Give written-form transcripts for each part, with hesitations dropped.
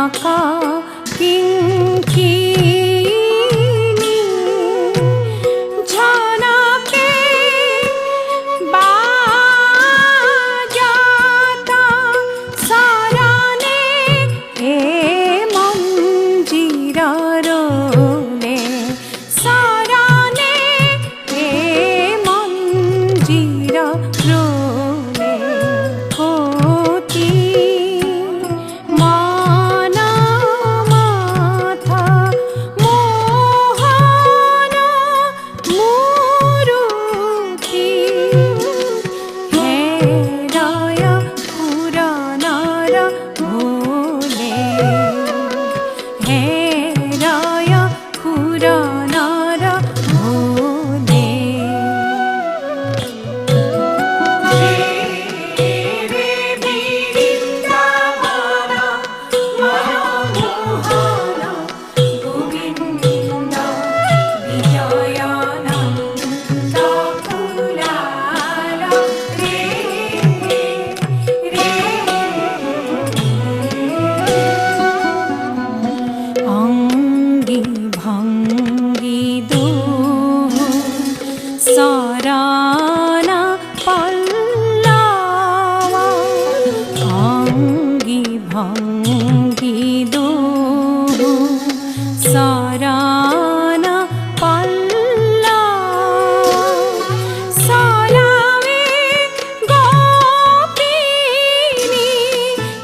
বাঁকা কিঙ্কিণী ঝনকে বাজাতা সরানে হে মঞ্জিরার রোলে সরানে হে মঞ্জিরা রোলে ক্ষতি মানা মাথা মোহন মুরুতি হে রায়া পুরানার ভোলে হে রায়া পুরানার ভোলে অঙ্গি ভঙ্গি দুহু সরানা পল্লবা অঙ্গি ভঙ্গি দুহু সরানা পল্লবা সরাবে গোপিনী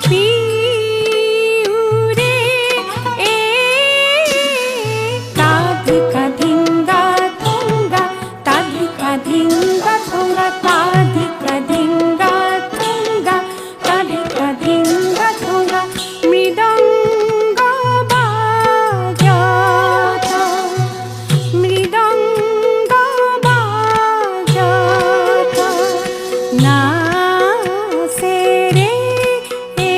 পিউরে এ তাধিকা ধিঙ্গা থুঙ্গা তাধিকা ধিঙ্গা থুঙ্গা তাধিকা ধিঙ্গা থুঙ্গা তাধিকা ধিঙ্গা থুঙ্গা মৃদঙ্গ বাজাতা মৃদঙ্গ বাজাতা নাচে রে এ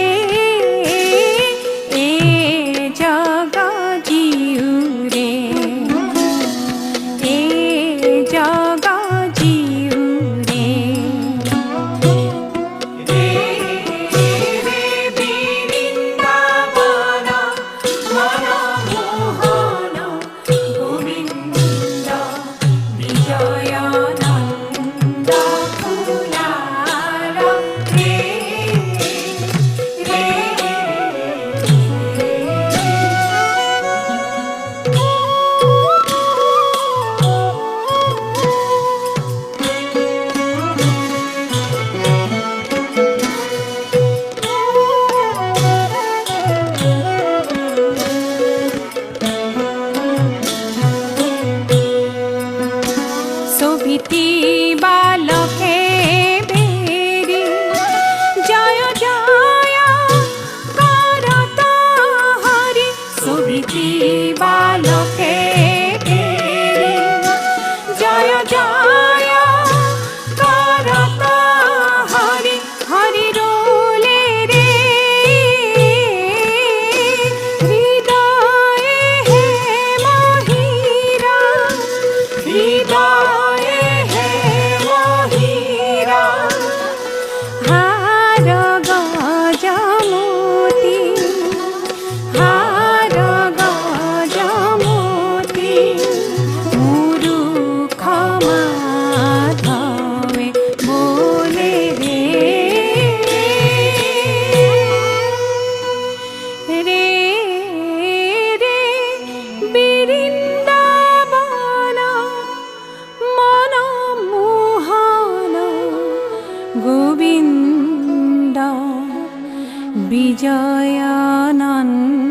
জগা জিউরে এ জগা জিউরে শোভিতি বালকে বেরি জয় জয় করত হরি শোভিতি বালকে বেরি জয় জয় করত হরি হরি রোলে রে হৃদয়ে হে মহিরা হৃদয়ে হে মহিরা হার গজমোতি হার গজমোতি মুরুখ মাধবে বলে রে রে রে বৃন্দাবন মনমোহন গোবিন্দ বিজয়ানন্দ